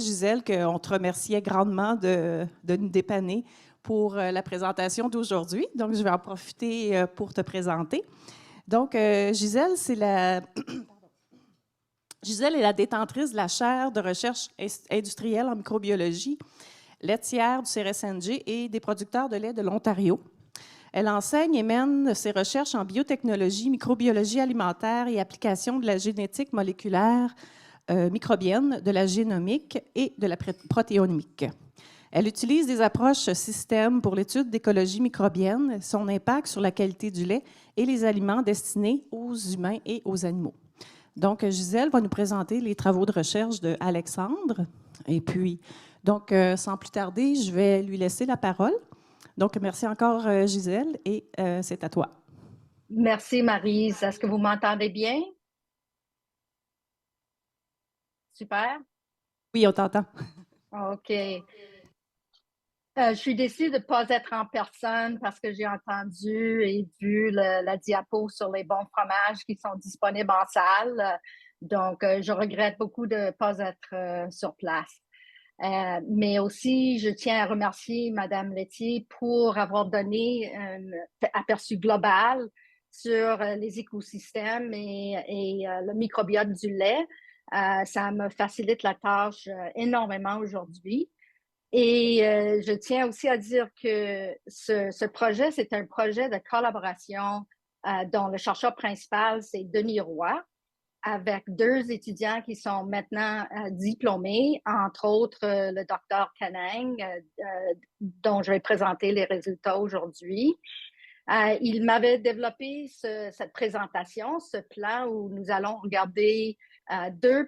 Gisèle, qu'on te remerciait grandement de nous dépanner pour la présentation d'aujourd'hui. Donc, je vais en profiter pour te présenter. Donc, Gisèle, Gisèle est la détentrice de la chaire de recherche industrielle en microbiologie laitière du CRSNG et des producteurs de lait de l'Ontario. Elle enseigne et mène ses recherches en biotechnologie, microbiologie alimentaire et application de la génétique moléculaire microbienne, de la génomique et de la protéomique. Elle utilise des approches systèmes pour l'étude d'écologie microbienne, son impact sur la qualité du lait et les aliments destinés aux humains et aux animaux. Donc, Gisèle va nous présenter les travaux de recherche de Alexandre. Et puis, donc, sans plus tarder, je vais lui laisser la parole. Donc, merci encore, Gisèle, et c'est à toi. Merci, Maryse. Est-ce que vous m'entendez bien? Super. Oui, on t'entend. OK. Je suis déçue de ne pas être en personne parce que j'ai entendu et vu la diapo sur les bons fromages qui sont disponibles en salle. Donc, je regrette beaucoup de ne pas être sur place. Mais aussi, je tiens à remercier Madame Laitier pour avoir donné un aperçu global sur les écosystèmes et le microbiote du lait. Ça me facilite la tâche énormément aujourd'hui. Et je tiens aussi à dire que ce projet, c'est un projet de collaboration dont le chercheur principal, c'est Denis Roy, avec deux étudiants qui sont maintenant diplômés, entre autres le docteur Canang, dont je vais présenter les résultats aujourd'hui. Il m'avait développé cette présentation, ce plan où nous allons regarder deux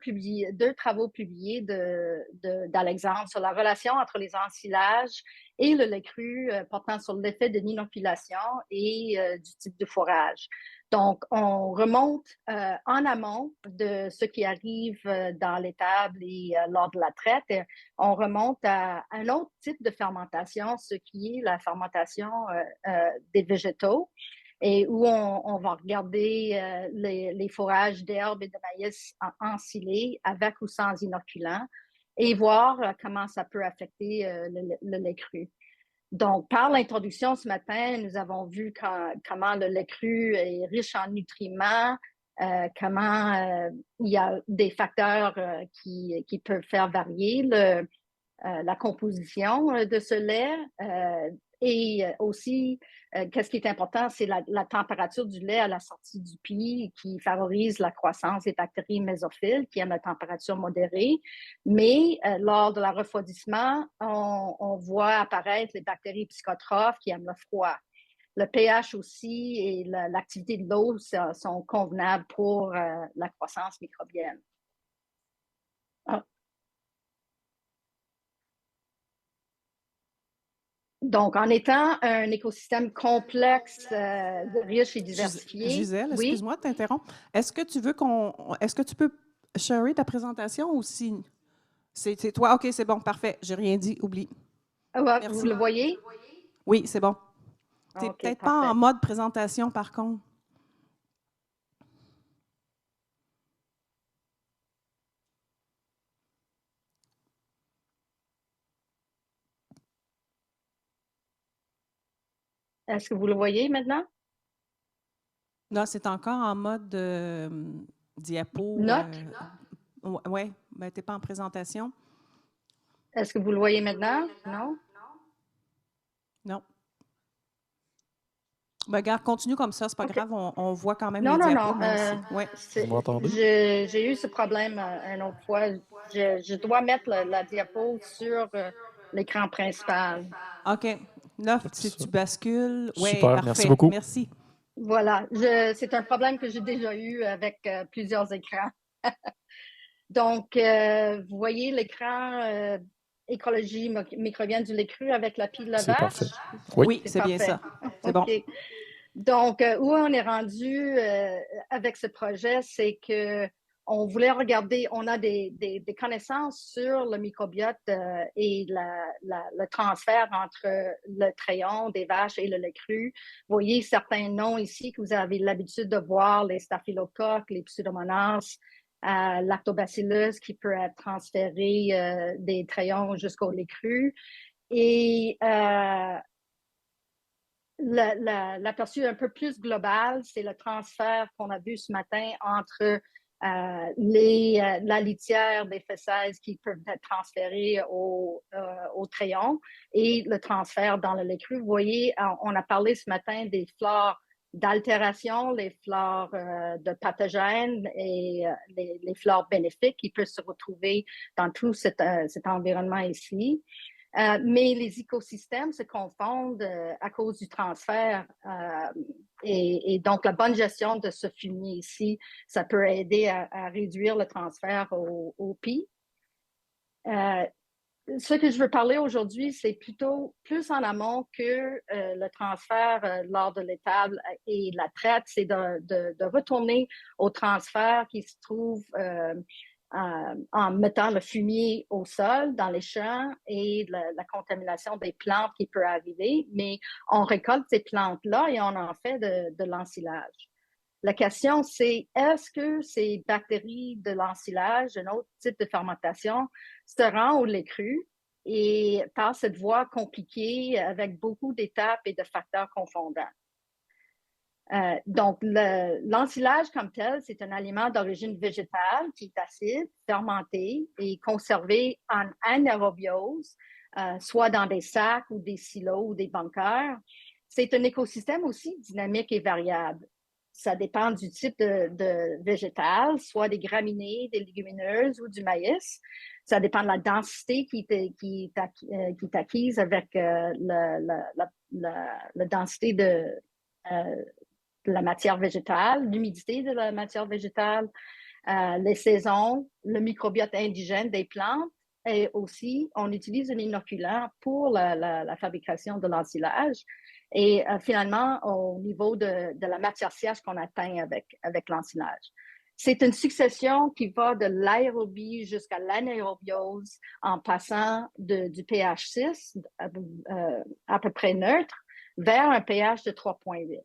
travaux publiés d'Alexandre sur la relation entre les ensilages et le lait cru portant sur l'effet de l'inoculation et du type de fourrage. Donc, on remonte en amont de ce qui arrive dans l'étable et lors de la traite. Et on remonte à un autre type de fermentation, ce qui est la fermentation des végétaux, et où on va regarder les fourrages d'herbes et de maïs ensilés avec ou sans inoculant et voir comment ça peut affecter le lait cru. Donc, par l'introduction ce matin, nous avons vu comment le lait cru est riche en nutriments, comment il y a des facteurs qui peuvent faire varier la composition de ce lait. Et aussi, qu'est-ce qui est important, c'est la température du lait à la sortie du pis qui favorise la croissance des bactéries mésophiles qui aiment la température modérée. Mais lors de la refroidissement, on voit apparaître les bactéries psychotrophes qui aiment le froid. Le pH aussi et l'activité de l'eau sont convenables pour la croissance microbienne. Ah. Donc, en étant un écosystème complexe, riche et diversifié, Gisèle, oui. excuse-moi de t'interrompre. Est-ce que tu veux est-ce que tu peux sharer ta présentation ou si c'est toi? OK, c'est bon, parfait. J'ai rien dit, oublie. Vous Merci. le voyez? Oui, c'est bon. Tu n'es OK, peut-être pas en parfait. mode présentation, par contre. Est-ce que vous le voyez maintenant? Non, c'est encore en mode diapo. Note? Oui, ben, tu n'es pas en présentation. Est-ce que vous le voyez maintenant? Non? Non. Ben, regarde, continue comme ça, c'est pas OK. grave, on voit quand même les Non, non, diapos, non. même si. Ouais. Vous m'entendez? J'ai eu ce problème une autre fois. Je dois mettre la diapo sur l'écran principal. OK. Là, Pas de si tu souci. bascules, oui, Super, merci parfait. beaucoup. Merci. Voilà. C'est un problème que j'ai déjà eu avec plusieurs écrans. Donc, vous voyez l'écran écologie microbienne du lait cru avec la pile de C'est parfait. vache? Oui. Oui, C'est c'est bien parfait. ça. C'est bon. OK. Donc, où on est rendu avec ce projet, c'est que on voulait regarder, on a des connaissances sur le microbiote et le transfert entre le crayon des vaches et le lait cru. Vous voyez certains noms ici que vous avez l'habitude de voir, les staphylocoques, les pseudomonas, lactobacillus qui peut être transféré des trayons jusqu'au lait cru. Et l'aperçu un peu plus global, c'est le transfert qu'on a vu ce matin entre la litière des fesses qui peuvent être transférées au trayon et le transfert dans le lait cru. Vous voyez, on a parlé ce matin des flores d'altération, les flores de pathogènes et les flores bénéfiques qui peuvent se retrouver dans tout cet environnement ici. Mais les écosystèmes se confondent à cause du transfert et donc la bonne gestion de ce fumier ici, ça peut aider à réduire le transfert au PI. Ce que je veux parler aujourd'hui, c'est plutôt plus en amont que le transfert lors de l'étable et la traite, c'est de retourner au transfert qui se trouve en mettant le fumier au sol, dans les champs et la contamination des plantes qui peut arriver. Mais on récolte ces plantes-là et on en fait de l'ensilage. La question, c'est est-ce que ces bactéries de l'ensilage, un autre type de fermentation, se rendent au lait cru et par cette voie compliquée avec beaucoup d'étapes et de facteurs confondants? Donc, l'ensilage comme tel, c'est un aliment d'origine végétale qui est acide, fermenté et conservé en anaérobiose, soit dans des sacs ou des silos ou des bunkers. C'est un écosystème aussi dynamique et variable. Ça dépend du type de végétal, soit des graminées, des légumineuses ou du maïs. Ça dépend de la densité qui est acquise avec la densité de la matière végétale, l'humidité de la matière végétale, les saisons, le microbiote indigène des plantes. Et aussi, on utilise un inoculant pour la fabrication de l'ensilage. Et finalement, au niveau de la matière sèche qu'on atteint avec l'ensilage. C'est une succession qui va de l'aérobie jusqu'à l'anaérobiose en passant du pH 6, à peu près neutre, vers un pH de 3,8.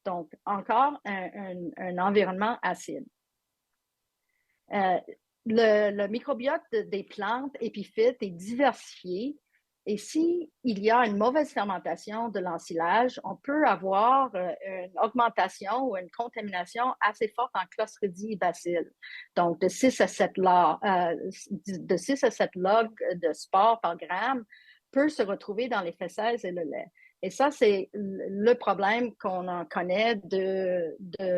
Donc, encore un environnement acide. Le microbiote des plantes épiphytes est diversifié et s'il y a une mauvaise fermentation de l'ensilage, on peut avoir une augmentation ou une contamination assez forte en Clostridium bacilles. Donc, de 6 à 7 logs de spores par gramme peut se retrouver dans les fesses et le lait. Et ça, c'est le problème qu'on en connaît de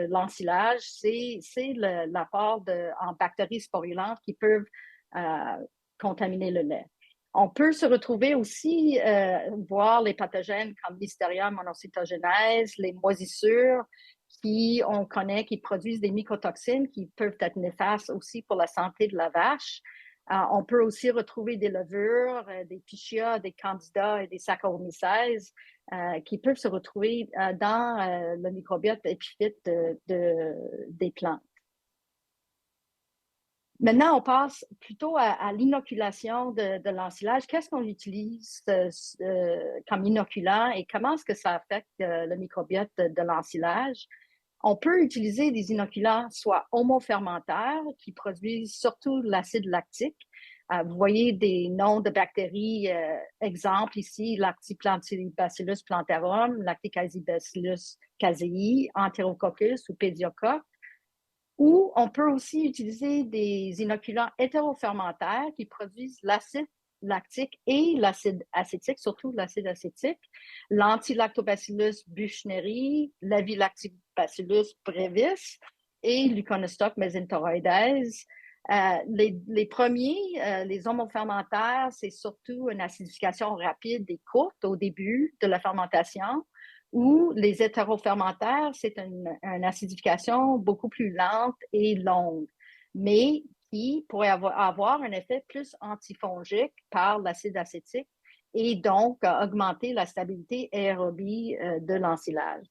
l'ensilage, c'est l'apport en bactéries sporulentes qui peuvent contaminer le lait. On peut se retrouver aussi, voir les pathogènes comme Listeria monocytogenes, les moisissures, on connaît qui produisent des mycotoxines qui peuvent être néfastes aussi pour la santé de la vache. On peut aussi retrouver des levures, des pichia, des candida et des saccharomyces qui peuvent se retrouver dans le microbiote épiphyte des plantes. Maintenant, on passe plutôt à l'inoculation de l'ensilage. Qu'est-ce qu'on utilise comme inoculant et comment est-ce que ça affecte le microbiote de l'ensilage? On peut utiliser des inoculants soit homofermentaires qui produisent surtout l'acide lactique. Vous voyez des noms de bactéries, exemple ici, Lactobacillus plantarum, Lactobacillus casei, Enterococcus ou Pédiocoque. Ou on peut aussi utiliser des inoculants hétérofermentaires qui produisent l'acide lactique et l'acide acétique, surtout l'acide acétique, l'Antilactobacillus buchneri, l'Avilactobacillus brevis et l'Euconostoc mesentoroides. Les premiers, les homofermentaires, c'est surtout une acidification rapide et courte au début de la fermentation, ou les hétérofermentaires, c'est une acidification beaucoup plus lente et longue, mais qui pourrait avoir un effet plus antifongique par l'acide acétique et donc augmenter la stabilité aérobie de l'ensilage.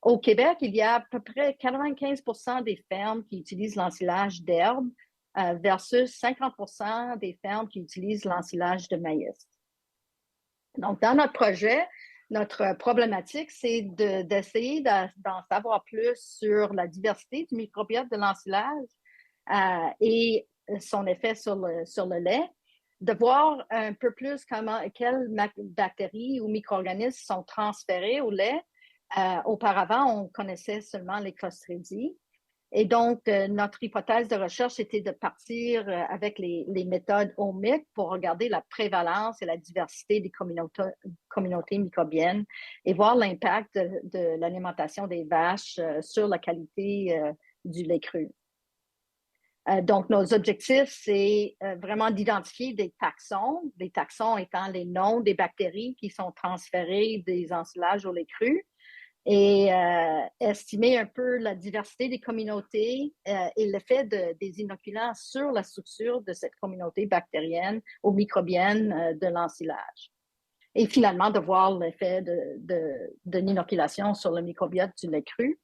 Au Québec, il y a à peu près 95% des fermes qui utilisent l'ensilage d'herbe versus 50% des fermes qui utilisent l'ensilage de maïs. Donc, dans notre projet, notre problématique, c'est d'essayer d'en savoir plus sur la diversité du microbiote de l'ensilage et son effet sur le lait, de voir un peu plus quelles bactéries ou micro-organismes sont transférés au lait. Auparavant, on connaissait seulement les Clostridies. Et donc, notre hypothèse de recherche était de partir avec les méthodes omiques pour regarder la prévalence et la diversité des communautés microbiennes et voir l'impact de l'alimentation des vaches sur la qualité du lait cru. Donc, nos objectifs, c'est vraiment d'identifier des taxons étant les noms des bactéries qui sont transférées des ensilages au lait cru, et estimer un peu la diversité des communautés et l'effet des inoculants sur la structure de cette communauté bactérienne ou microbienne de l'ensilage. Et finalement, de voir l'effet de l'inoculation sur le microbiote du lait cru.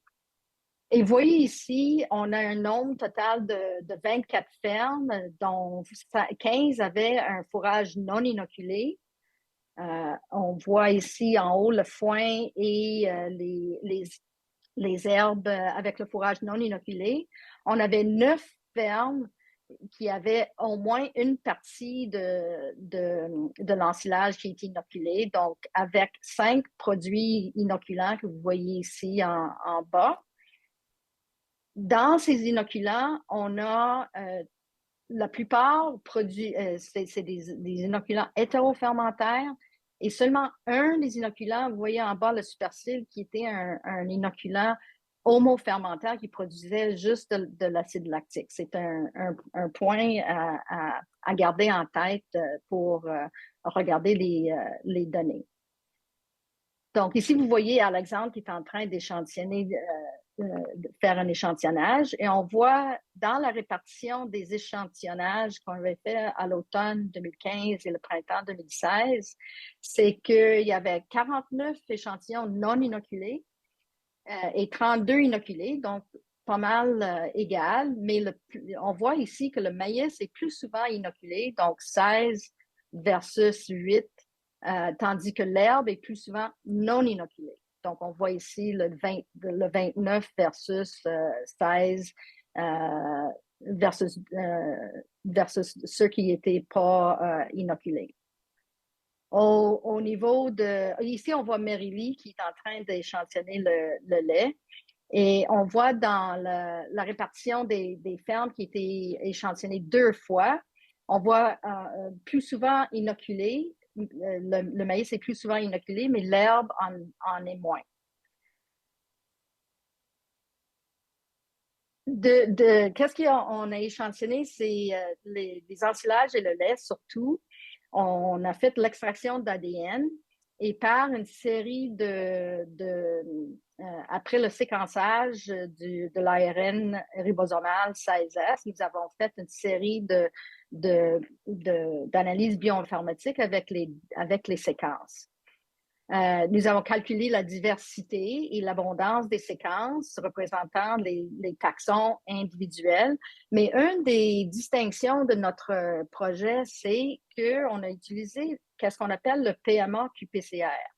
Et vous voyez ici, on a un nombre total de 24 fermes, dont 15 avaient un fourrage non inoculé. On voit ici en haut le foin et les herbes avec le fourrage non inoculé. On avait 9 fermes qui avaient au moins une partie de l'ensilage qui est inoculé, donc avec 5 produits inoculants que vous voyez ici en bas. Dans ces inoculants, on a la plupart produits, c'est des inoculants hétérofermentaires et seulement un des inoculants, vous voyez en bas le supercile, qui était un inoculant homofermentaire qui produisait juste de l'acide lactique. C'est un point à garder en tête pour regarder les données. Donc ici, vous voyez Alexandre qui est en train d'échantillonner de faire un échantillonnage et on voit dans la répartition des échantillonnages qu'on avait fait à l'automne 2015 et le printemps 2016, c'est qu'il y avait 49 échantillons non inoculés et 32 inoculés, donc pas mal égal, mais on voit ici que le maïs est plus souvent inoculé, donc 16 versus 8, tandis que l'herbe est plus souvent non inoculée. Donc, on voit ici le 29 versus 16 versus ceux qui n'étaient pas inoculés. Au niveau de... Ici, on voit Mary-Lee qui est en train d'échantillonner le lait. Et on voit dans la répartition des fermes qui étaient échantillonnées 2 fois, on voit plus souvent inoculé. Le maïs est plus souvent inoculé, mais l'herbe en est moins. Qu'est-ce qu'on a échantillonné, c'est les ensilages et le lait surtout. On a fait l'extraction d'ADN et par une série après le séquençage de l'ARN ribosomal 16S, nous avons fait une série d'analyses bioinformatiques avec les séquences. Nous avons calculé la diversité et l'abondance des séquences représentant les taxons individuels. Mais une des distinctions de notre projet, c'est qu'on a utilisé ce qu'on appelle le PMA-QPCR.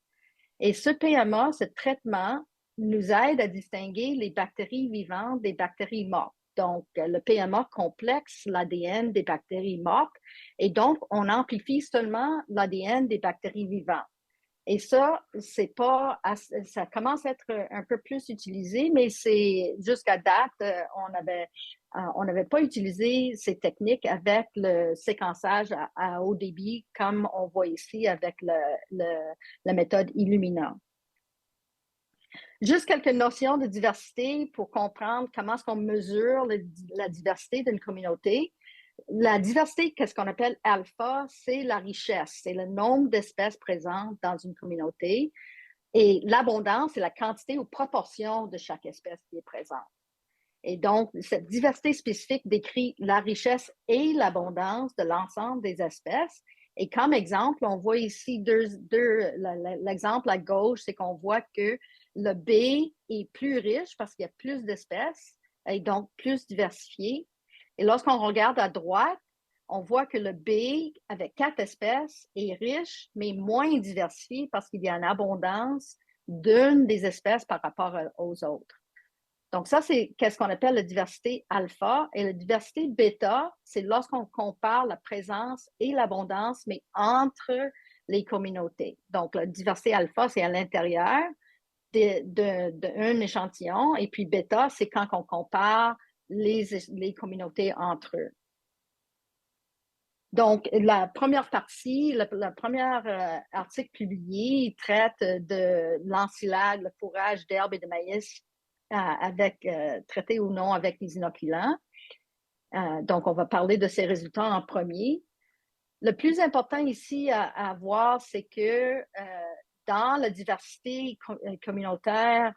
Et ce PMA, ce traitement, nous aide à distinguer les bactéries vivantes des bactéries mortes. Donc, le PMA complexe l'ADN des bactéries mortes et donc, on amplifie seulement l'ADN des bactéries vivantes. Et ça, ça commence à être un peu plus utilisé, mais jusqu'à date, on n'avait pas utilisé ces techniques avec le séquençage à haut débit, comme on voit ici avec la méthode Illumina. Juste quelques notions de diversité pour comprendre comment est-ce qu'on mesure la diversité d'une communauté. La diversité, qu'est-ce qu'on appelle alpha, c'est la richesse, c'est le nombre d'espèces présentes dans une communauté. Et l'abondance, c'est la quantité ou proportion de chaque espèce qui est présente. Et donc, cette diversité spécifique décrit la richesse et l'abondance de l'ensemble des espèces. Et comme exemple, on voit ici l'exemple à gauche, c'est qu'on voit que le B est plus riche parce qu'il y a plus d'espèces et donc plus diversifié. Et lorsqu'on regarde à droite, on voit que le B, avec 4 espèces, est riche, mais moins diversifié parce qu'il y a une abondance d'une des espèces par rapport aux autres. Donc, ça, c'est qu'est-ce qu'on appelle la diversité alpha. Et la diversité bêta, c'est lorsqu'on compare la présence et l'abondance, mais entre les communautés. Donc, la diversité alpha, c'est à l'intérieur d'un échantillon. Et puis, bêta, c'est quand on compare les communautés entre eux. Donc, la première partie, le premier article publié, il traite de l'ensilade, le fourrage d'herbes et de maïs traité ou non avec les inoculants. Donc, on va parler de ces résultats en premier. Le plus important ici à voir, c'est que dans la diversité communautaire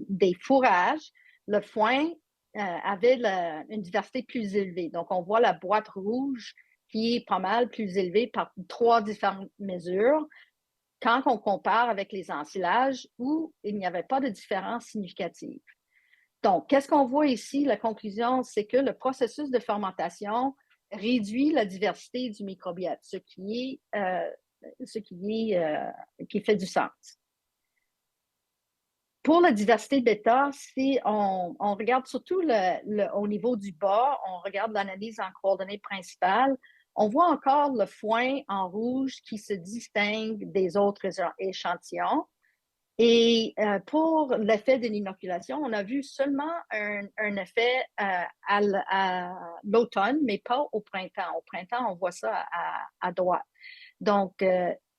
des fourrages, le foin avait une diversité plus élevée. Donc, on voit la boîte rouge qui est pas mal plus élevée par 3 différentes mesures quand on compare avec les ensilages où il n'y avait pas de différence significative. Donc, qu'est-ce qu'on voit ici? La conclusion, c'est que le processus de fermentation réduit la diversité du microbiote, ce qui fait du sens. Pour la diversité bêta, si on regarde surtout au niveau du bas, on regarde l'analyse en coordonnées principales, on voit encore le foin en rouge qui se distingue des autres échantillons. Et pour l'effet de l'inoculation, on a vu seulement un effet à l'automne, mais pas au printemps. Au printemps, on voit ça à droite. Donc,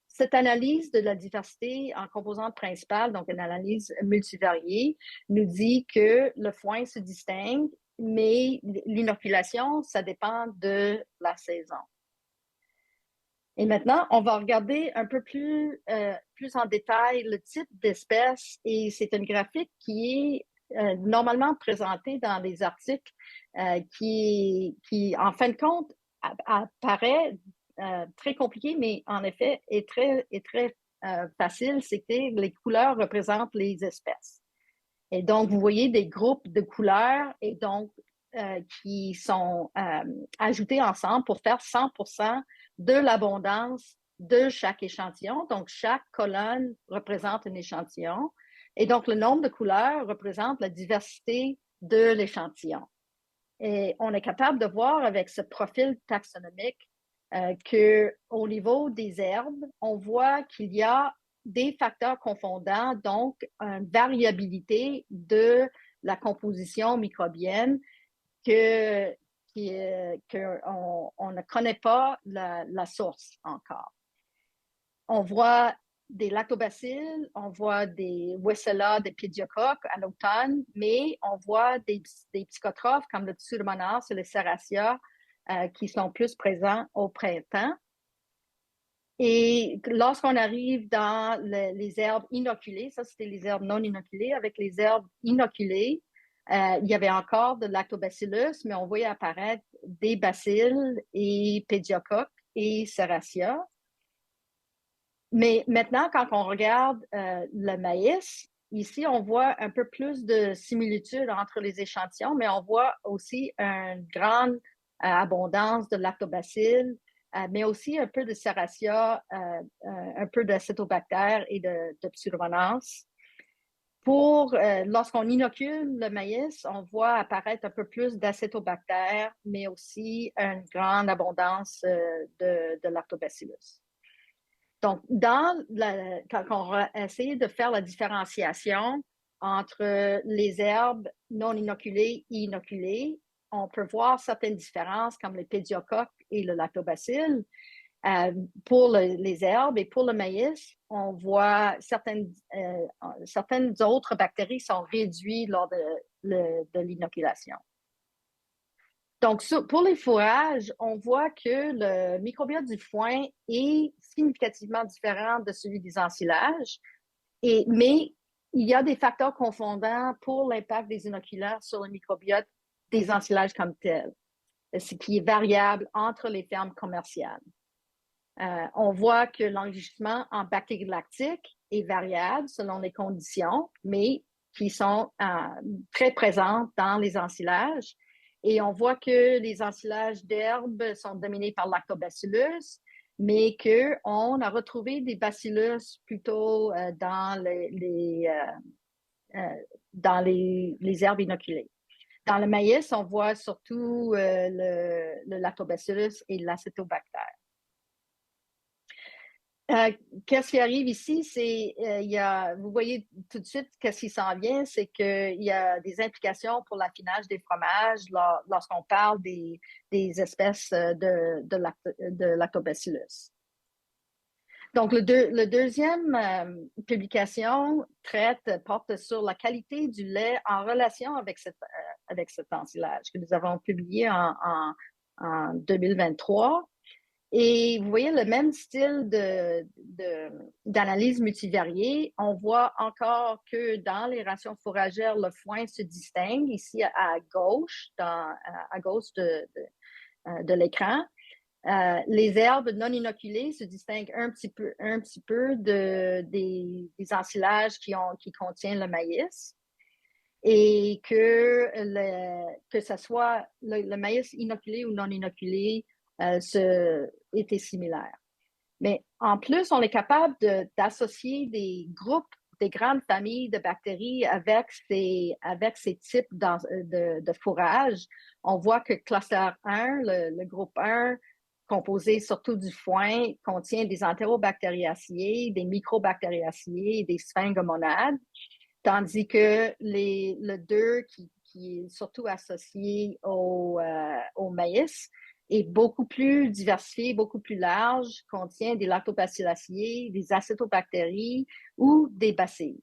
cette analyse de la diversité en composantes principales, donc une analyse multivariée, nous dit que le foin se distingue, mais l'inoculation, ça dépend de la saison. Et maintenant, on va regarder un peu plus en détail le type d'espèce et c'est une graphique qui est normalement présentée dans les articles qui, en fin de compte, apparaît très compliqué, mais en effet est très facile. C'est que les couleurs représentent les espèces. Et donc, vous voyez des groupes de couleurs et donc qui sont ajoutés ensemble pour faire 100% de l'abondance de chaque échantillon. Donc, chaque colonne représente un échantillon. Et donc, le nombre de couleurs représente la diversité de l'échantillon. Et on est capable de voir avec ce profil taxonomique qu'au niveau des herbes, on voit qu'il y a des facteurs confondants, donc une variabilité de la composition microbienne qu'on ne connaît pas la source encore. On voit des lactobacilles, on voit des Weissella, des pédiocoques à l'automne, mais on voit des psychotrophes comme le Pseudomonas et le Serratia qui sont plus présents au printemps. Et lorsqu'on arrive dans les herbes inoculées, ça c'était les herbes non inoculées, avec les herbes inoculées, il y avait encore de lactobacillus, mais on voyait apparaître des bacilles et pédiocoques et Serratia. Mais maintenant, quand on regarde le maïs, ici, on voit un peu plus de similitudes entre les échantillons, mais on voit aussi une grande abondance de lactobacilles, mais aussi un peu de Serratia, un peu d'acétobactère et de Pseudomonas. Lorsqu'on inocule le maïs, on voit apparaître un peu plus d'acétobactère, mais aussi une grande abondance de lactobacillus. Donc, quand on va essayer de faire la différenciation entre les herbes non inoculées et inoculées, on peut voir certaines différences comme les pédiocoques et le lactobacille. Pour les herbes et pour le maïs, on voit certaines autres bactéries sont réduites lors de l'inoculation. Donc, pour les fourrages, on voit que le microbiote du foin est significativement différent de celui des ensilages, mais il y a des facteurs confondants pour l'impact des inoculants sur le microbiote des ensilages comme tel, ce qui est variable entre les fermes commerciales. On voit que l'enrichissement en bactéries lactiques est variable selon les conditions, mais qui sont très présentes dans les ensilages. Et on voit que les ensilages d'herbes sont dominés par lactobacillus, mais qu'on a retrouvé des bacillus plutôt dans dans les herbes inoculées. Dans le maïs, on voit surtout le lactobacillus et l'acétobactère. Qu'est-ce qui arrive ici, c'est vous voyez tout de suite qu'est-ce qui s'en vient, c'est qu'il y a des implications pour l'affinage des fromages lorsqu'on parle des espèces de lactobacillus. Donc, le deuxième publication porte sur la qualité du lait en relation avec cet ensilage que nous avons publié en 2023. Et vous voyez le même style d'analyse multivariée. On voit encore que dans les rations fourragères, le foin se distingue ici à gauche, à gauche de l'écran. Les herbes non inoculées se distinguent un petit peu des ensilages qui contiennent le maïs. Et que ce soit le maïs inoculé ou non inoculé, était similaire. Mais en plus, on est capable d'associer des groupes, des grandes familles de bactéries avec ces types de fourrage. On voit que cluster 1, le groupe 1, composé surtout du foin, contient des entérobactériaceae, des microbactériaceae et des sphingomonades, tandis que le 2, qui est surtout associé au maïs, est beaucoup plus diversifié, beaucoup plus large, contient des lactobacillacées, des acétobactéries ou des bacilles.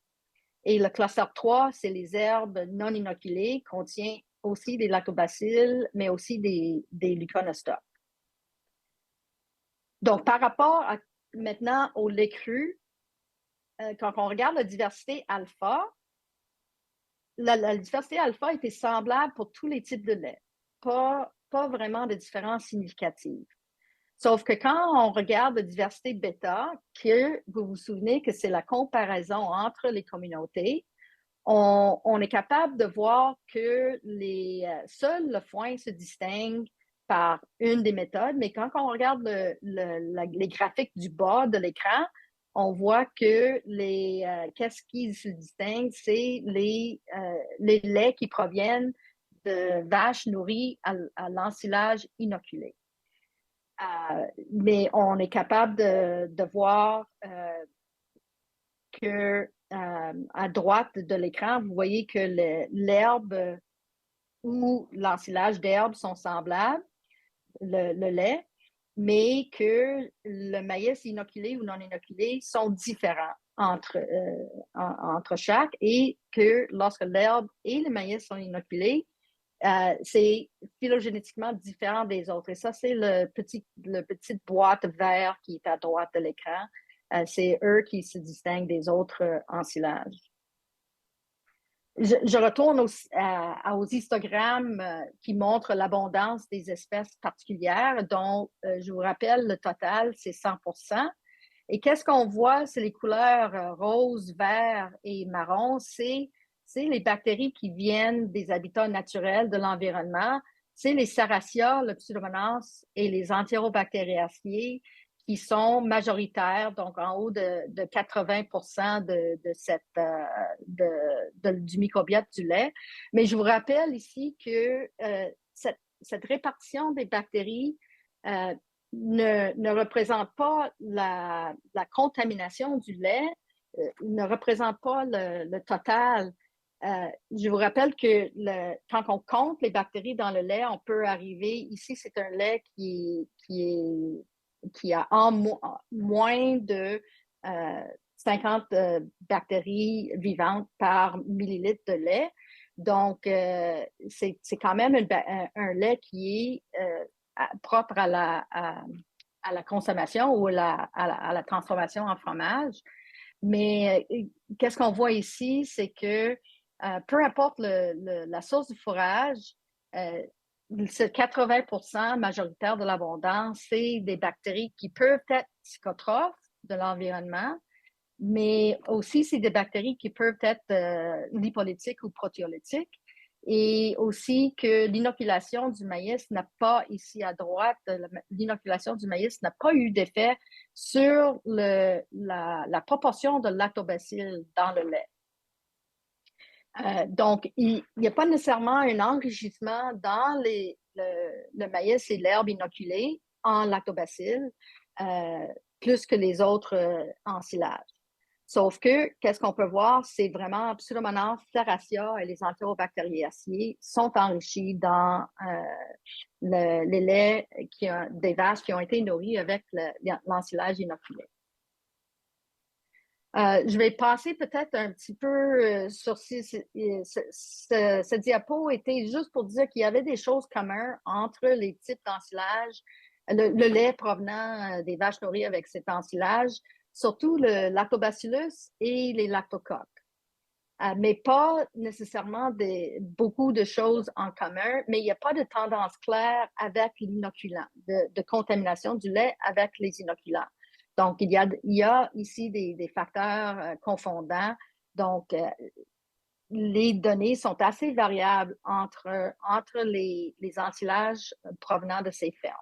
Et le cluster 3, c'est les herbes non inoculées, contient aussi des lactobacilles, mais aussi des leuconostocs. Donc, par rapport maintenant au lait cru, quand on regarde la diversité alpha, la diversité alpha était semblable pour tous les types de lait. Pas vraiment de différence significative. Sauf que quand on regarde la diversité bêta, que vous vous souvenez que c'est la comparaison entre les communautés, on est capable de voir que seul le foin se distingue par une des méthodes, mais quand on regarde les graphiques du bas de l'écran, on voit que qu'est-ce qui se distingue, c'est les laits qui proviennent de vaches nourries à l'ensilage inoculé. Mais on est capable de voir que à droite de l'écran, vous voyez que l'herbe ou l'ensilage d'herbe sont semblables, le lait, mais que le maïs inoculé ou non inoculé sont différents entre chaque, et que lorsque l'herbe et le maïs sont inoculés, c'est phylogénétiquement différent des autres. Et ça, c'est le petite boîte vert qui est à droite de l'écran. C'est eux qui se distinguent des autres ensilages. Je retourne aux histogrammes qui montrent l'abondance des espèces particulières, dont je vous rappelle, le total, c'est 100%. Et qu'est-ce qu'on voit? C'est les couleurs rose, vert et marron. C'est les bactéries qui viennent des habitats naturels de l'environnement. C'est les Serratia, le Pseudomonas et les Enterobacteriaceae qui sont majoritaires, donc en haut de 80% du microbiote du lait. Mais je vous rappelle ici que cette répartition des bactéries ne représente pas la contamination du lait, ne représente pas le total. Je vous rappelle que quand on compte les bactéries dans le lait, on peut arriver, ici c'est un lait qui a moins de 50 bactéries vivantes par millilitre de lait. Donc, c'est quand même un lait qui est propre à la consommation ou à la transformation en fromage. Mais qu'est-ce qu'on voit ici, c'est que peu importe la source du fourrage, ce 80% majoritaire de l'abondance, c'est des bactéries qui peuvent être psychotrophes de l'environnement, mais aussi c'est des bactéries qui peuvent être lipolytiques ou protéolytiques. Et aussi que l'inoculation du maïs n'a pas, ici à droite, l'inoculation du maïs n'a pas eu d'effet sur la proportion de lactobacilles dans le lait. Donc, il n'y a pas nécessairement un enrichissement dans le maïs et l'herbe inoculée en lactobacilles, plus que les autres ensilages. Sauf que, qu'est-ce qu'on peut voir, c'est vraiment Pseudomonas flagracia et les Enterobacteriaceae sont enrichis dans les laits des vaches qui ont été nourries avec l'ensilage inoculé. Je vais passer peut-être un petit peu sur ce diapo était juste pour dire qu'il y avait des choses communes entre les types d'ensilage, le lait provenant des vaches nourries avec cet ensilage, surtout le lactobacillus et les lactocoques. Mais pas nécessairement beaucoup de choses en commun, mais il n'y a pas de tendance claire avec l'inoculant, de contamination du lait avec les inoculants. Donc, il y a ici des facteurs confondants. Donc, les données sont assez variables entre les ensilages provenant de ces fermes.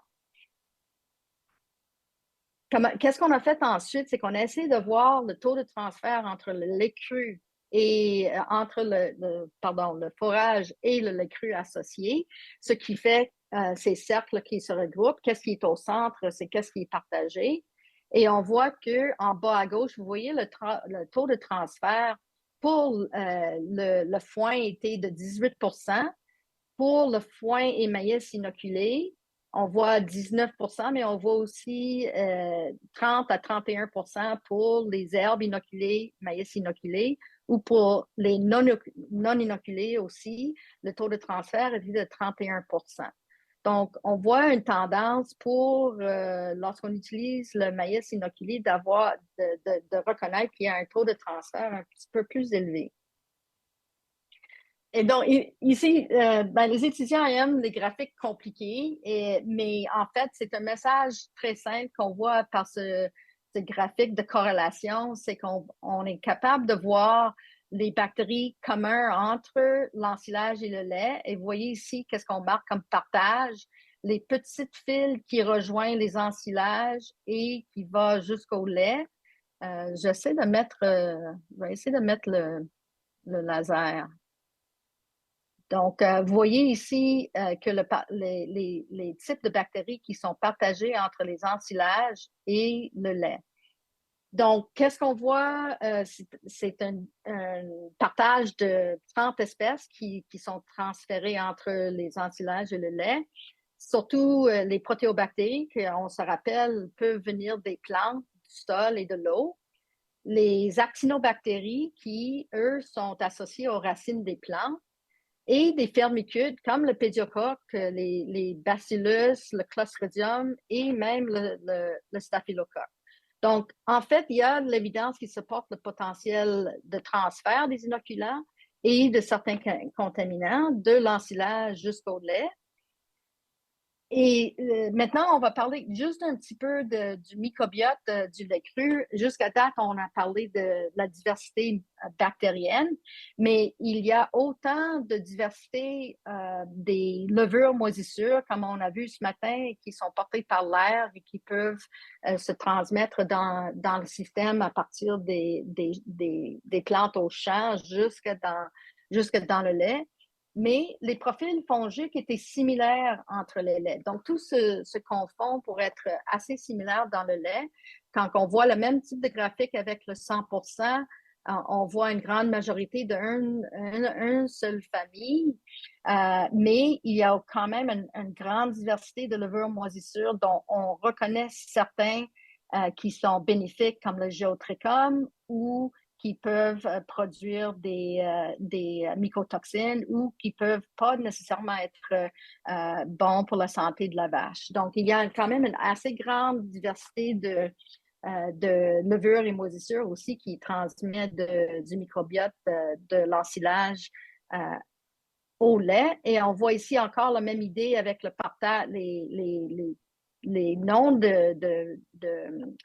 Qu'est-ce qu'on a fait ensuite? C'est qu'on a essayé de voir le taux de transfert entre le lait cru et entre le fourrage et le lait cru associé, ce qui fait ces cercles qui se regroupent. Qu'est-ce qui est au centre? C'est qu'est-ce qui est partagé. Et on voit qu'en bas à gauche, vous voyez le taux de transfert pour le foin était de 18 %. Pour le foin et maïs inoculé, on voit 19 %, mais on voit aussi 30 à 31 % pour les herbes inoculées, maïs inoculé, ou pour les non inoculés aussi, le taux de transfert est de 31 %. Donc, on voit une tendance pour, lorsqu'on utilise le maïs inoculé, de reconnaître qu'il y a un taux de transfert un petit peu plus élevé. Et donc, ici, les étudiants aiment les graphiques compliqués, mais en fait, c'est un message très simple qu'on voit par ce graphique de corrélation, c'est qu'on est capable de voir les bactéries communes entre l'ensilage et le lait. Et vous voyez ici, qu'est-ce qu'on marque comme partage? Les petites fils qui rejoignent les ensilages et qui vont jusqu'au lait. Je vais essayer de mettre le laser. Donc, vous voyez ici que les types de bactéries qui sont partagés entre les ensilages et le lait. Donc, qu'est-ce qu'on voit? C'est un partage de 30 espèces qui sont transférées entre les ensilages et le lait. Surtout les protéobactéries, qu'on se rappelle, peuvent venir des plantes, du sol et de l'eau. Les actinobactéries qui, eux, sont associées aux racines des plantes. Et des firmicutes comme le pédiocoque, les bacillus, le clostridium et même le staphylocoque. Donc, en fait, il y a de l'évidence qui supporte le potentiel de transfert des inoculants et de certains contaminants de l'ensilage jusqu'au lait. Et maintenant, on va parler juste un petit peu du microbiote du lait cru. Jusqu'à date, on a parlé de la diversité bactérienne, mais il y a autant de diversité des levures moisissures, comme on a vu ce matin, qui sont portées par l'air et qui peuvent se transmettre dans le système à partir des plantes au champ jusque dans le lait. Mais les profils fongiques étaient similaires entre les laits. Donc, tout se confond pour être assez similaire dans le lait. Quand on voit le même type de graphique avec le 100 %, on voit une grande majorité d'une seule famille, mais il y a quand même une grande diversité de levures moisissures dont on reconnaît certains qui sont bénéfiques, comme le Geotrichum, ou qui peuvent produire des mycotoxines ou qui peuvent pas nécessairement être bons pour la santé de la vache. Donc, il y a quand même une assez grande diversité de levures et moisissures aussi qui transmettent du microbiote de l'ensilage au lait. Et on voit ici encore la même idée avec le partage, les noms de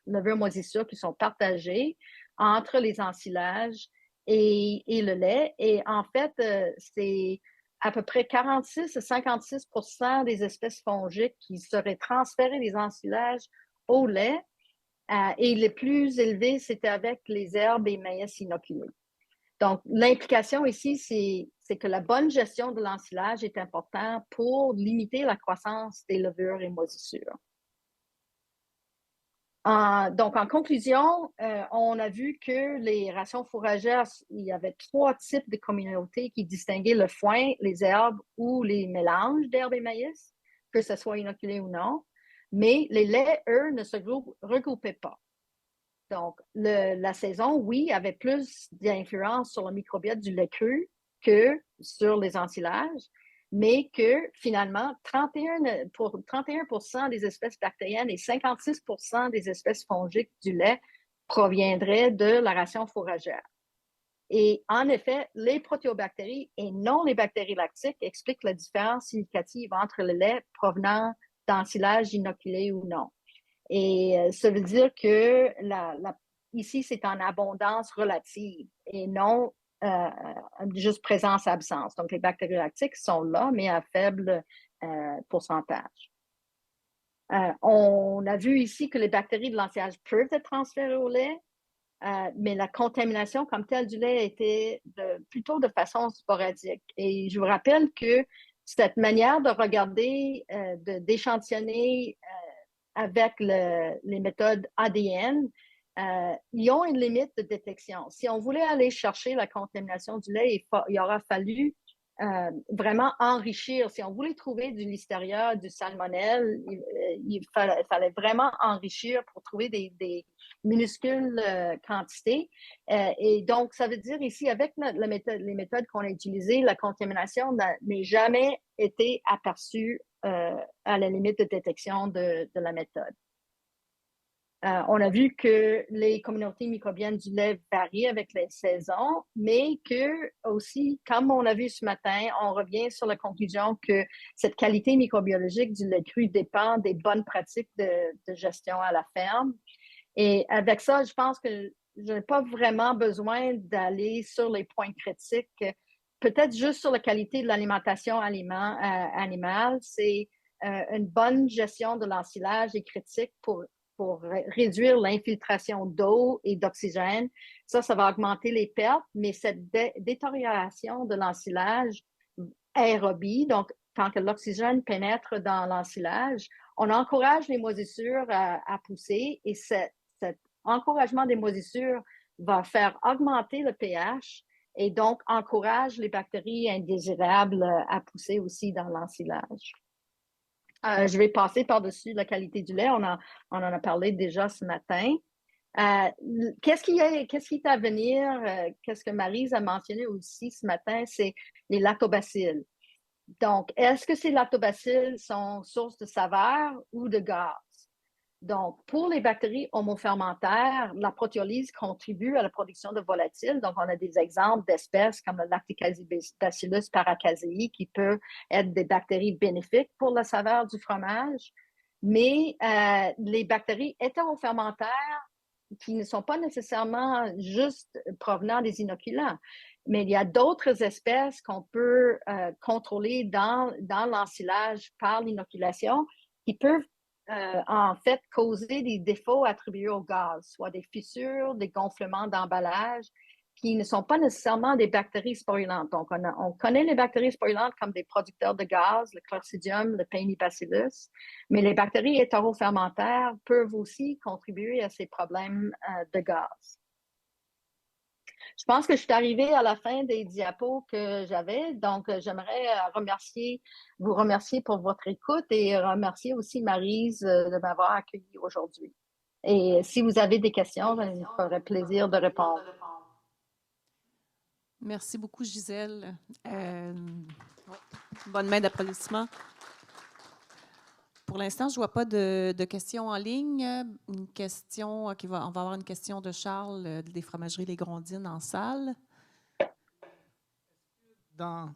levures moisissures qui sont partagés entre les ensilages et le lait. Et en fait, c'est à peu près 46 à 56 % des espèces fongiques qui seraient transférées des ensilages au lait. Et les plus élevés, c'était avec les herbes et maïs inoculés. Donc, l'implication ici, c'est que la bonne gestion de l'ensilage est importante pour limiter la croissance des levures et moisissures. Donc, en conclusion, on a vu que les rations fourragères, il y avait 3 types de communautés qui distinguaient le foin, les herbes ou les mélanges d'herbes et maïs, que ce soit inoculé ou non. Mais les laits, eux, ne se regroupaient pas. Donc, la saison, oui, avait plus d'influence sur le microbiote du lait cru que sur les ensilages, mais que finalement, 31% des espèces bactériennes et 56% des espèces fongiques du lait proviendraient de la ration fourragère. Et en effet, les protéobactéries et non les bactéries lactiques expliquent la différence significative entre le lait provenant d'ensilage inoculé ou non. Et ça veut dire que ici, c'est en abondance relative et non juste présence-absence. Donc, les bactéries lactiques sont là, mais à faible pourcentage. On a vu ici que les bactéries de l'ensilage peuvent être transférées au lait, mais la contamination comme telle du lait était plutôt de façon sporadique. Et je vous rappelle que cette manière de regarder, d'échantillonner avec les méthodes ADN, ils ont une limite de détection. Si on voulait aller chercher la contamination du lait, il aura fallu vraiment enrichir. Si on voulait trouver du listeria, du salmonelle, il fallait vraiment enrichir pour trouver des minuscules quantités. Et donc, ça veut dire ici, avec les méthodes qu'on a utilisées, la contamination n'est jamais été aperçue à la limite de détection de la méthode. On a vu que les communautés microbiennes du lait varient avec les saisons, mais que aussi, comme on a vu ce matin, on revient sur la conclusion que cette qualité microbiologique du lait cru dépend des bonnes pratiques de gestion à la ferme. Et avec ça, je pense que je n'ai pas vraiment besoin d'aller sur les points critiques. Peut-être juste sur la qualité de l'alimentation animale, c'est une bonne gestion de l'ensilage est critique pour réduire l'infiltration d'eau et d'oxygène. Ça va augmenter les pertes, mais cette détérioration de l'ensilage aérobie, donc tant que l'oxygène pénètre dans l'ensilage, on encourage les moisissures à pousser et cet encouragement des moisissures va faire augmenter le pH et donc encourage les bactéries indésirables à pousser aussi dans l'ensilage. Je vais passer par-dessus la qualité du lait. On en a parlé déjà ce matin. Qu'est-ce qui est à venir? Qu'est-ce que Maryse a mentionné aussi ce matin? C'est les lactobacilles. Donc, est-ce que ces lactobacilles sont source de saveur ou de gaz? Donc, pour les bactéries homofermentaires, la protéolyse contribue à la production de volatiles. Donc, on a des exemples d'espèces comme le Lactobacillus paracasei qui peut être des bactéries bénéfiques pour la saveur du fromage. Mais les bactéries hétérofermentaires qui ne sont pas nécessairement juste provenant des inoculants, mais il y a d'autres espèces qu'on peut contrôler dans l'ensilage par l'inoculation qui peuvent en fait causer des défauts attribués au gaz, soit des fissures, des gonflements d'emballage, qui ne sont pas nécessairement des bactéries sporulentes. Donc, on connaît les bactéries sporulentes comme des producteurs de gaz, le Clostridium, le Paenibacillus, mais les bactéries hétérofermentaires peuvent aussi contribuer à ces problèmes de gaz. Je pense que je suis arrivée à la fin des diapos que j'avais, donc j'aimerais vous remercier pour votre écoute et remercier aussi Maryse de m'avoir accueillie aujourd'hui. Et si vous avez des questions, ça me ferait plaisir de répondre. Merci beaucoup, Gisèle. Bonne main d'applaudissements. Pour l'instant, je ne vois pas de questions en ligne. On va avoir une question de Charles des fromageries Les Grondines en salle. Dans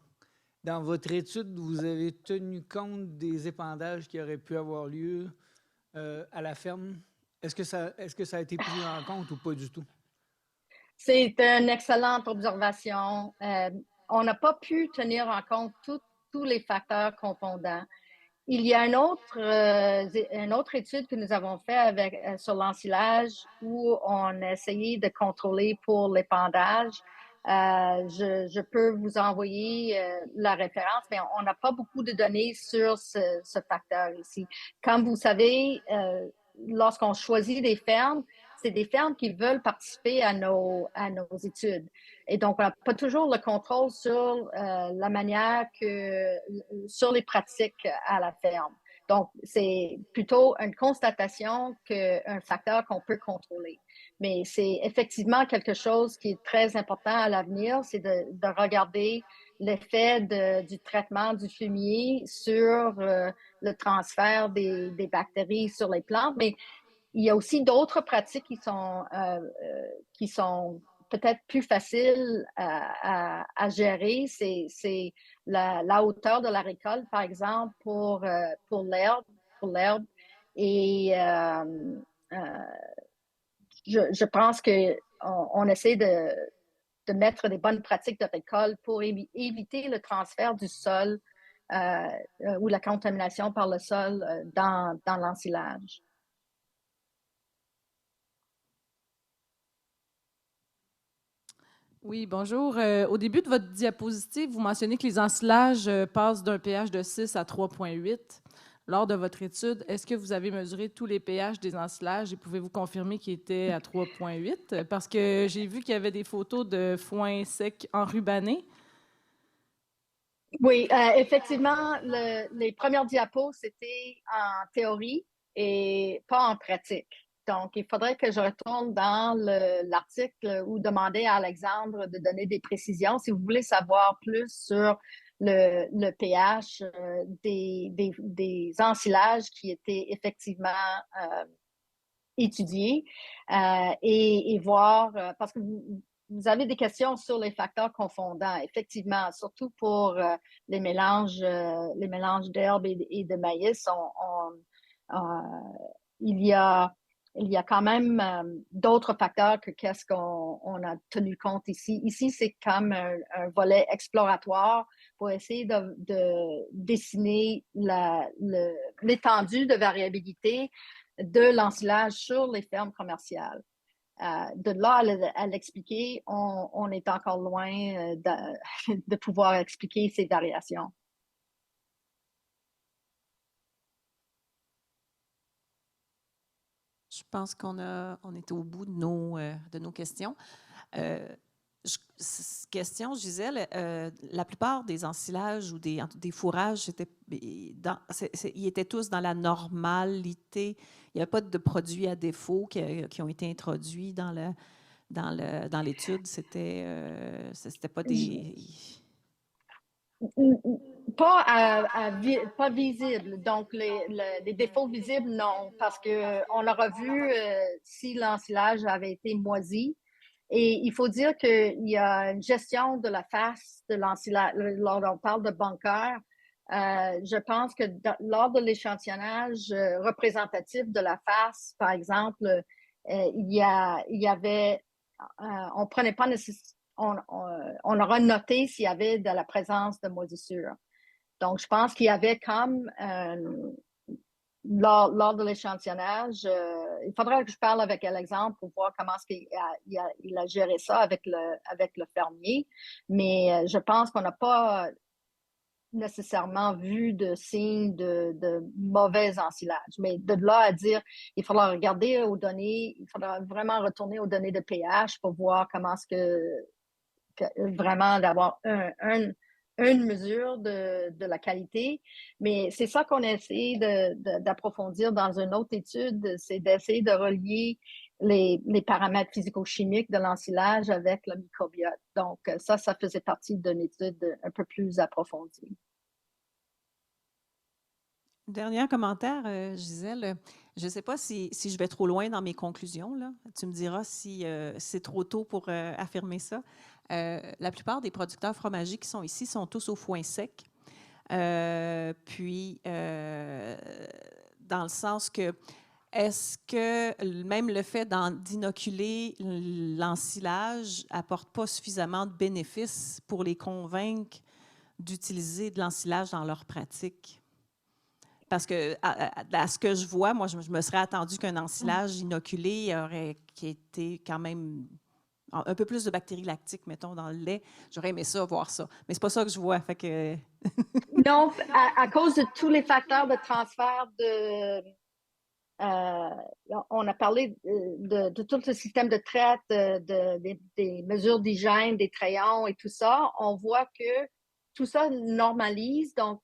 votre étude, vous avez tenu compte des épandages qui auraient pu avoir lieu à la ferme. Est-ce que ça a été pris en compte ou pas du tout? C'est une excellente observation. On n'a pas pu tenir en compte tous les facteurs confondants. Il y a une autre étude que nous avons faite sur l'ensilage où on a essayé de contrôler pour l'épandage Je peux vous envoyer la référence, mais on n'a pas beaucoup de données sur ce facteur ici. Comme vous savez, lorsqu'on choisit des fermes, c'est des fermes qui veulent participer à nos études. Et donc, on n'a pas toujours le contrôle sur la manière sur les pratiques à la ferme. Donc, c'est plutôt une constatation qu'un facteur qu'on peut contrôler. Mais c'est effectivement quelque chose qui est très important à l'avenir, c'est de regarder l'effet du traitement du fumier sur le transfert des bactéries sur les plantes. Mais il y a aussi d'autres pratiques qui sont peut-être plus faciles à gérer. C'est la hauteur de la récolte, par exemple, pour l'herbe. Et euh, je pense qu'on essaie de mettre des bonnes pratiques de récolte pour éviter le transfert du sol ou la contamination par le sol dans l'ensilage. Oui, bonjour. Au début de votre diapositive, vous mentionnez que les ensilages passent d'un pH de 6 à 3,8. Lors de votre étude, est-ce que vous avez mesuré tous les pH des ensilages et pouvez-vous confirmer qu'ils étaient à 3,8? Parce que j'ai vu qu'il y avait des photos de foin sec enrubanné. Oui, effectivement, les premières diapos, c'était en théorie et pas en pratique. Donc, il faudrait que je retourne dans l'article ou demander à Alexandre de donner des précisions si vous voulez savoir plus sur le pH des ensilages qui étaient effectivement étudiés et voir, parce que vous avez des questions sur les facteurs confondants, effectivement, surtout pour les mélanges d'herbes et de maïs. Il y a quand même d'autres facteurs que qu'est-ce qu'on a tenu compte ici. Ici, c'est comme un volet exploratoire pour essayer de dessiner l'étendue de variabilité de l'ensilage sur les fermes commerciales. De là à l'expliquer, on est encore loin de pouvoir expliquer ces variations. Je pense on est au bout de nos questions. Question, Gisèle, la plupart des ensilages ou des fourrages, ils étaient tous dans la normalité. Il n'y avait pas de produits à défaut qui ont été introduits dans l'étude. C'était pas des... Pas visible. Donc, les défauts visibles, non, parce qu'on aura vu si l'ensilage avait été moisi. Et il faut dire qu'il y a une gestion de la face de l'ensilage. Lorsqu'on parle de bunker, je pense que lors de l'échantillonnage représentatif de la face, par exemple, il y avait, on prenait pas on aura noté s'il y avait de la présence de moisissure. Donc, je pense qu'il y avait comme lors de l'échantillonnage, il faudrait que je parle avec Alexandre pour voir comment il a géré ça avec le fermier. Mais je pense qu'on n'a pas nécessairement vu de signes de mauvais ensilage. Mais de là à dire, il faudra regarder aux données, il faudra vraiment retourner aux données de pH pour voir comment est-ce que vraiment d'avoir une mesure de la qualité. Mais c'est ça qu'on essaie d'approfondir dans une autre étude, c'est d'essayer de relier les paramètres physico-chimiques de l'ensilage avec le microbiote. Donc, ça faisait partie d'une étude un peu plus approfondie. Dernier commentaire, Gisèle. Je ne sais pas si je vais trop loin dans mes conclusions, là. Tu me diras si c'est trop tôt pour affirmer ça. La plupart des producteurs fromagers qui sont ici sont tous au foin sec. Puis, dans le sens que, est-ce que même le fait d'inoculer l'ensilage apporte pas suffisamment de bénéfices pour les convaincre d'utiliser de l'ensilage dans leur pratique? Parce que, à ce que je vois, moi, je me serais attendu qu'un ensilage inoculé aurait qui été quand même un peu plus de bactéries lactiques, mettons, dans le lait. J'aurais aimé ça, voir ça. Mais c'est pas ça que je vois. Fait que... Non, à cause de tous les facteurs de transfert on a parlé de tout le système de traite, des mesures d'hygiène, des crayons et tout ça. On voit que tout ça normalise. Donc,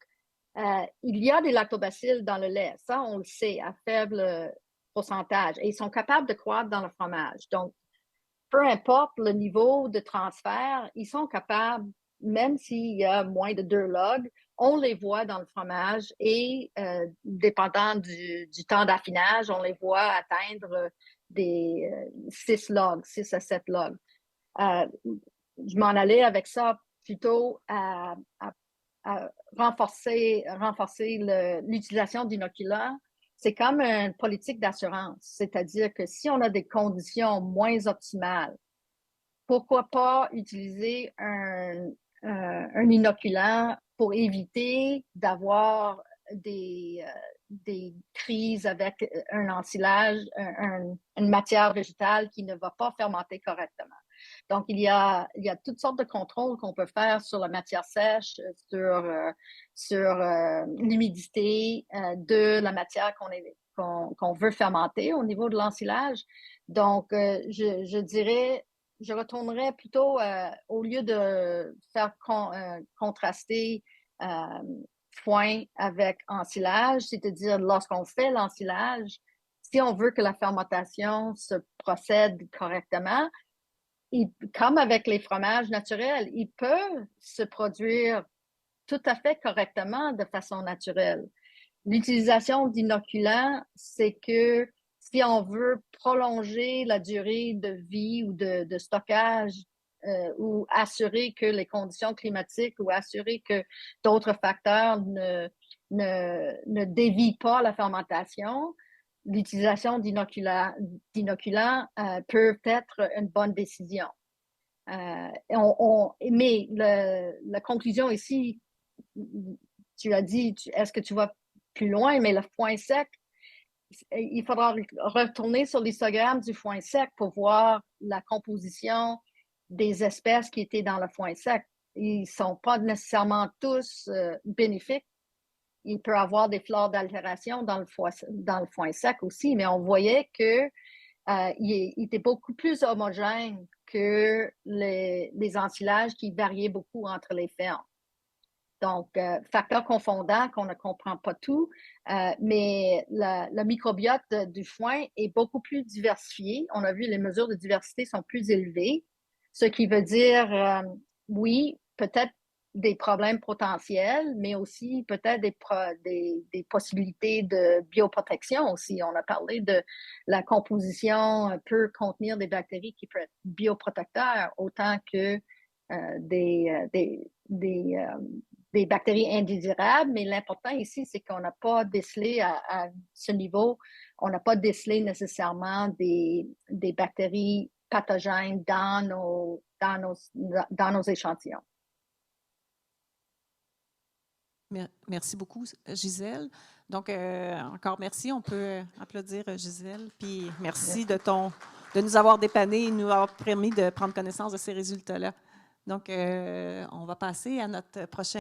il y a des lactobacilles dans le lait. Ça, on le sait, à faible pourcentage. Et ils sont capables de croître dans le fromage. Donc, peu importe le niveau de transfert, ils sont capables, même s'il y a moins de 2 logs, on les voit dans le fromage et dépendant du temps d'affinage, on les voit atteindre des 6 logs, 6 à 7 logs. Je m'en allais avec ça plutôt à renforcer l'utilisation d'inoculants. C'est comme une politique d'assurance, c'est-à-dire que si on a des conditions moins optimales, pourquoi pas utiliser un inoculant pour éviter d'avoir des crises avec un ensilage, une matière végétale qui ne va pas fermenter correctement. Donc, il y a toutes sortes de contrôles qu'on peut faire sur la matière sèche, sur l'humidité de la matière qu'on veut fermenter au niveau de l'ensilage. Donc, je dirais, je retournerais plutôt, au lieu de faire contraster foin avec ensilage, c'est-à-dire lorsqu'on fait l'ensilage, si on veut que la fermentation se procède correctement, comme avec les fromages naturels, ils peuvent se produire tout à fait correctement de façon naturelle. L'utilisation d'inoculants, c'est que si on veut prolonger la durée de vie ou de stockage ou assurer que les conditions climatiques ou assurer que d'autres facteurs ne dévient pas la fermentation, l'utilisation d'inoculants peut être une bonne décision. Mais la conclusion ici, tu as dit, est-ce que tu vas plus loin, mais le foin sec, il faudra retourner sur l'histogramme du foin sec pour voir la composition des espèces qui étaient dans le foin sec. Ils ne sont pas nécessairement tous bénéfiques. Il peut y avoir des flores d'altération dans le foin sec aussi, mais on voyait que il était beaucoup plus homogène que les ensilages qui variaient beaucoup entre les fermes. Donc, facteur confondant qu'on ne comprend pas tout, mais le microbiote du foin est beaucoup plus diversifié. On a vu les mesures de diversité sont plus élevées, ce qui veut dire, oui, peut-être des problèmes potentiels, mais aussi peut-être des possibilités de bioprotection aussi. On a parlé de la composition peut contenir des bactéries qui peuvent être bioprotecteurs autant que des bactéries indésirables, mais l'important ici, c'est qu'on n'a pas décelé à ce niveau, on n'a pas décelé nécessairement des bactéries pathogènes dans nos échantillons. Merci beaucoup, Gisèle. Donc, encore merci. On peut applaudir Gisèle. Puis merci de nous avoir dépannés et nous avoir permis de prendre connaissance de ces résultats-là. Donc, on va passer à notre prochain